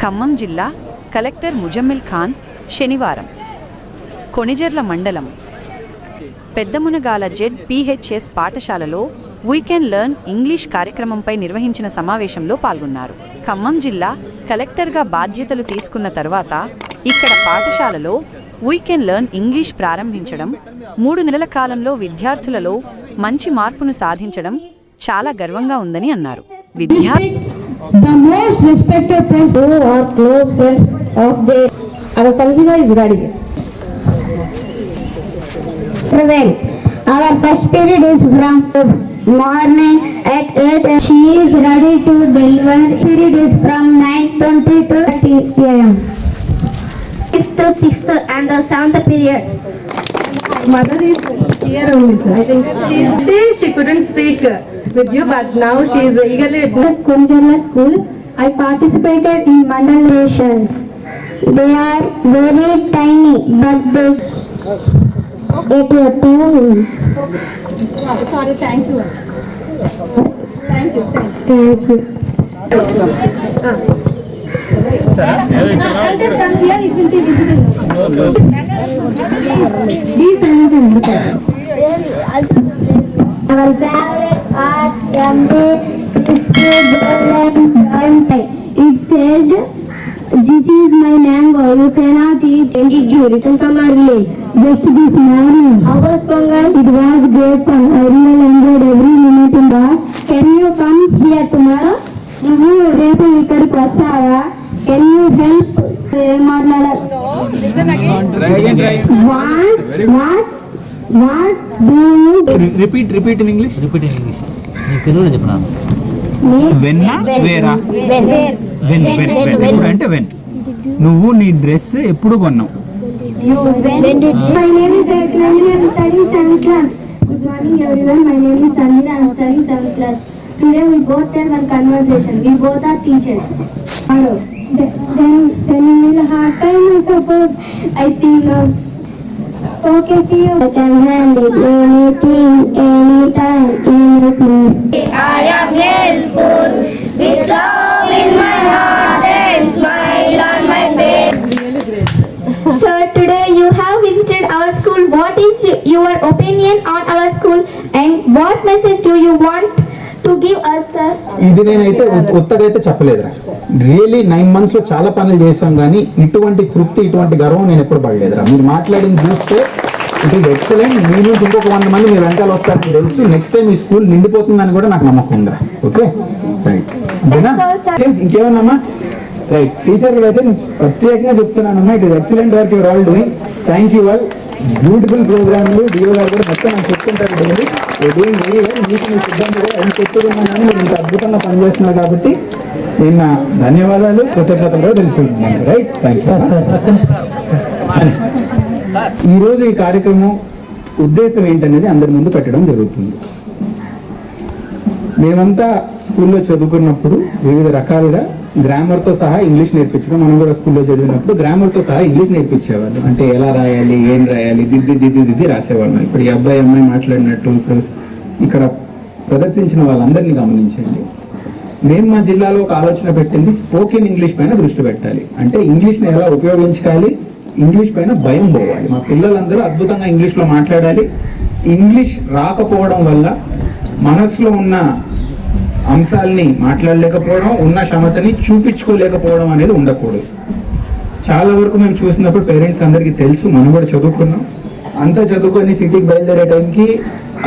ఖమ్మం జిల్లా కలెక్టర్ ముజమ్మిల్ ఖాన్ శనివారం కొణిజర్ల మండలం పెద్దమునగాల జెడ్పీహెచ్ఎస్ పాఠశాలలో వీ కెన్ లెర్న్ ఇంగ్లీష్ కార్యక్రమంపై నిర్వహించిన సమావేశంలో పాల్గొన్నారు. ఖమ్మం జిల్లా కలెక్టర్గా బాధ్యతలు తీసుకున్న తర్వాత ఇక్కడ పాఠశాలలో వీ కెన్ లెర్న్ ఇంగ్లీష్ ప్రారంభించడం, 3 నెలల కాలంలో విద్యార్థులలో మంచి మార్పును సాధించడం చాలా గర్వంగా ఉందని అన్నారు. The most respected friends who are close friends of our Sanjana is ready. Our first period is from morning at 8 a.m. She is ready to deliver. Period is from 9:20 to 30 a.m. 5th, 6th and the 7th periods. Mother is here only, sir. I think she couldn't speak with you, but now she is eagerly at This Kunjala school, I participated in mandalations. They are very tiny, but they get your tune. Sorry, thank you. Thank you. From here it will be visible. Please our favorite art is it said, "This is my mango. You cannot eat and it written from our village. Just this morning, our Pongal, it was great fun. I really enjoyed every minute in that. Can you come here tomorrow? Repu ikkadiki vastava? Can you help? listen again. Try again. What do you do? Repeat in English. నేను తెలుగులో చెప్పనా? When వేరా when అంటే when. నువ్వు నీ dress ఎప్పుడు కొన్నావు? My name is Aditya. I am studying 7th class. Good morning everyone. My name is Sanjana. I am studying 7th class. Today we both have one conversation. We both are teachers. Hello. Then you will have time, I suppose. I think. Okay, see you. I can handle anything, anytime, any place. I am helpful with love in my heart and smile on my face. Really great. So today you have visited our school. What is your opinion on our school and what message do you want to give us, sir? ఇది నేనైతే ఉత్తగైతే చెప్పలేదురా. Really 9 months లో చాలా పనులు చేశాం, కానీ ఇటువంటి తృప్తి, ఇటువంటి గర్వం నేను ఎప్పుడు పడలేదురా. మీరు మాట్లాడింది చూస్తే ఇట్ ఈస్ ఎక్సలెంట్. మీ నుంచి ఇంకొక 100 మంది మీరు వెంటనే వస్తారని తెలుసు. నెక్స్ట్ టైం ఈ స్కూల్ నిండిపోతుందని కూడా నాకు నమ్మకం ఉందిరా. Okay, right. ఇంకేమన్నామా? రైట్. టీచర్లు అయితే ప్రత్యేకంగా చెప్తున్నానమ్మా, it is excellent work you're all doing. Thank you all. Beautiful ప్రోగ్రామ్లు డిఓ గారు కూడా మొత్తం నాకు చెప్తుంటారు. Doing very well. మీకు మీ సిబ్బంది కూడా ఎంత చెప్తున్నాను, మీరు ఇంత అద్భుతంగా పనిచేస్తున్నారు కాబట్టి నిన్న ధన్యవాదాలు, కృతజ్ఞతలు కూడా తెలుసుకుంటున్నాను. Right, thank you. ఈరోజు ఈ కార్యక్రమం ఉద్దేశం ఏంటనేది అందరి ముందు పెట్టడం జరుగుతుంది. మేమంతా స్కూల్లో చదువుకున్నప్పుడు వివిధ రకాలుగా గ్రామర్తో సహా ఇంగ్లీష్ నేర్పించడం, మనం కూడా స్కూల్లో చదివినప్పుడు గ్రామర్తో సహా ఇంగ్లీష్ నేర్పించేవాళ్ళు. అంటే ఎలా రాయాలి, ఏం రాయాలి, దిద్ది రాసేవాళ్ళం. ఇప్పుడు ఈ అమ్మాయి మాట్లాడినట్టు ఇప్పుడు ఇక్కడ ప్రదర్శించిన వాళ్ళందరినీ గమనించండి. మేము మా జిల్లాలో ఒక ఆలోచన పెట్టింది, స్పోకెన్ ఇంగ్లీష్ పైన దృష్టి పెట్టాలి. అంటే ఇంగ్లీష్ని ఎలా ఉపయోగించాలి, ఇంగ్లీష్ పైన భయం పోవాలి. మా పిల్లలందరూ అద్భుతంగా ఇంగ్లీష్లో మాట్లాడాలి. ఇంగ్లీష్ రాకపోవడం వల్ల మనసులో ఉన్న అంశాలని మాట్లాడలేకపోవడం, ఉన్న క్షమతని చూపించుకోలేకపోవడం అనేది ఉండకూడదు. చాలా వరకు మేము చూసినప్పుడు పేరెంట్స్ అందరికీ తెలుసు, మనం కూడా చదువుకున్నాం. అంతా చదువుకొని సిటీకి బయలుదేరే టైంకి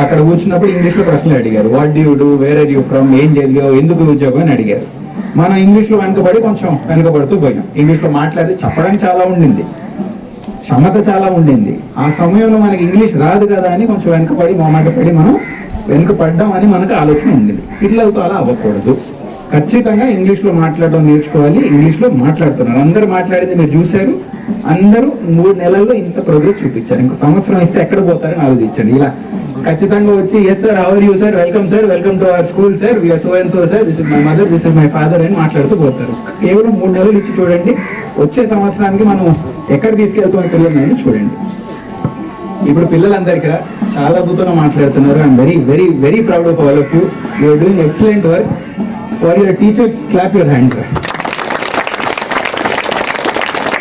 అక్కడ కూర్చున్నప్పుడు ఇంగ్లీష్లో ప్రశ్నలు అడిగారు. What do you do, where are you from, ఏం చదివావు, ఎందుకు ఉద్యోగం అని అడిగారు. మనం ఇంగ్లీష్లో వెనకబడుతూ పోయాం. ఇంగ్లీష్లో మాట్లాడితే చెప్పడానికి చాలా ఉండింది, క్షమత చాలా ఉండింది. ఆ సమయంలో మనకి ఇంగ్లీష్ రాదు కదా అని కొంచెం మొహమాటపడి మనం వెనుకపడ్డాం అని మనకు ఆలోచన ఉంది. పిల్లలతో అలా అవ్వకూడదు. ఖచ్చితంగా ఇంగ్లీష్లో మాట్లాడడం నేర్చుకోవాలి. ఇంగ్లీష్లో మాట్లాడుతున్నారు, అందరూ మాట్లాడింది మీరు చూశారు. అందరూ 3 నెలల్లో ఇంత ప్రోగ్రెస్ చూపించారు. ఇంకో సంవత్సరం ఇస్తే ఎక్కడ పోతారని ఆలోచించండి. ఇలా ఖచ్చితంగా వచ్చి yes sir, how are you sir, welcome to our school sir, we are so and so sir, this is my mother, this is my father అని మాట్లాడుతూ పోతారు. కేవలం 3 నెలలు ఇచ్చి చూడండి, వచ్చే సంవత్సరానికి మనం ఎక్కడ తీసుకెళ్తాం పిల్లలని చూడండి. ఇప్పుడు పిల్లలందరికీ చాలా అద్భుతంగా మాట్లాడుతున్నారు. I'm very very very proud of all of you. You are doing excellent work. For your teachers, clap your hands.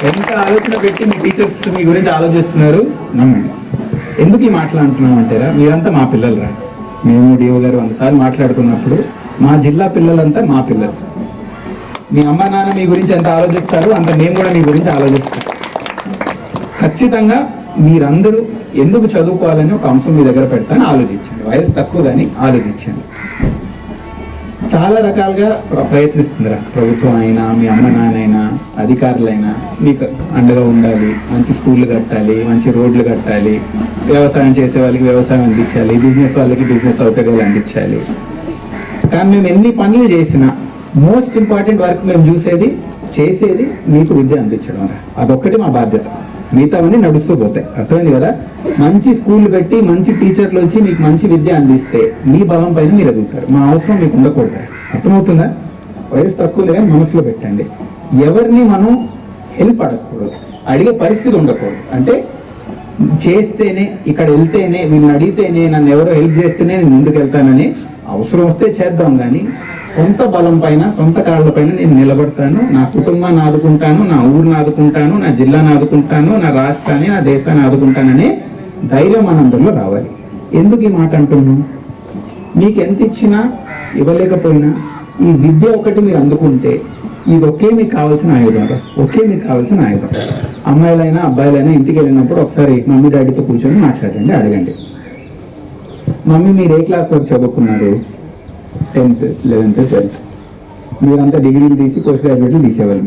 ఎంత ఆలోచన పెట్టి మీ టీచర్స్ మీ గురించి ఆలోచిస్తున్నారు నమ్మండి. ఎందుకు ఈ మాట్లాడుతున్నాం అంటారా, మీరంతా మా పిల్లలరా. మేము డిఓ గారు 100 సార్లు మాట్లాడుకున్నప్పుడు మా జిల్లా పిల్లలంతా మా పిల్లలు. మీ అమ్మ నాన్న మీ గురించి ఎంత ఆలోచిస్తారు అంత మేము కూడా మీ గురించి ఆలోచిస్తాం. ఖచ్చితంగా మీరందరూ ఎందుకు చదువుకోవాలని ఒక అంశం మీ దగ్గర పెడతాను, ఆలోచించండి. వయసు తక్కువ కానీ ఆలోచించండి. చాలా రకాలుగా ప్రయత్నిస్తుందిరా ప్రభుత్వం అయినా, మీ అమ్మ నాన్నైనా, అధికారులైనా మీకు అండగా ఉండాలి. మంచి స్కూళ్ళు కట్టాలి, మంచి రోడ్లు కట్టాలి, వ్యవసాయం చేసే వాళ్ళకి వ్యవసాయం అందించాలి, బిజినెస్ వాళ్ళకి బిజినెస్ సౌకర్యాలు అందించాలి. కానీ మేము ఎన్ని పనులు చేసినా మోస్ట్ ఇంపార్టెంట్ వర్క్ మేము చేసేది మీకు విద్య అందించడం రా. అదొక్కటి మా బాధ్యత. మిగతావన్నీ నడుస్తూ పోతాయి. అర్థమైంది కదా? మంచి స్కూల్ పెట్టి మంచి టీచర్లు వచ్చి మీకు మంచి విద్య అందిస్తే మీ బలం పైన మీరు ఎదుగుతారు. మా అవసరం మీకు ఉండకూడదు. అర్థమవుతుందా? వయసు తక్కువ కానీ మనసులో పెట్టండి. ఎవరిని మనం హెల్ప్ అడగకూడదు, అడిగే పరిస్థితి ఉండకూడదు. అంటే చేస్తేనే, ఇక్కడ వెళ్తేనే, వీళ్ళని అడిగితేనే, నన్ను ఎవరో హెల్ప్ చేస్తేనే నేను ముందుకు వెళ్తానని అవసరం వస్తే చేద్దాం. కానీ సొంత బలం పైన, సొంత కాళ్ళ పైన నేను నిలబడతాను, నా కుటుంబాన్ని ఆదుకుంటాను, నా ఊరిని ఆదుకుంటాను, నా జిల్లాను ఆదుకుంటాను, నా రాష్ట్రాన్ని, నా దేశాన్ని ఆదుకుంటాననే ధైర్యం మనందరిలో రావాలి. ఎందుకు ఈ మాట అంటున్నాను? మీకు ఎంత ఇచ్చినా ఇవ్వలేకపోయినా ఈ విద్య ఒకటి మీరు అందుకుంటే ఇది ఒకే మీకు కావాల్సిన ఆయుధం. ఒకే మీకు కావాల్సిన ఆయుధం. అమ్మాయిలైనా అబ్బాయిలైనా ఇంటికి వెళ్ళినప్పుడు ఒకసారి మమ్మీ డాడీతో కూర్చొని మాట్లాడండి, అడగండి, మమ్మీ మీరు ఏ క్లాస్ వరకు చదువుకున్నారు? 10th, 11th, 12th. మీరంతా డిగ్రీలు తీసి పోస్ట్ గ్రాడ్యుయేట్లు తీసేవాళ్ళు.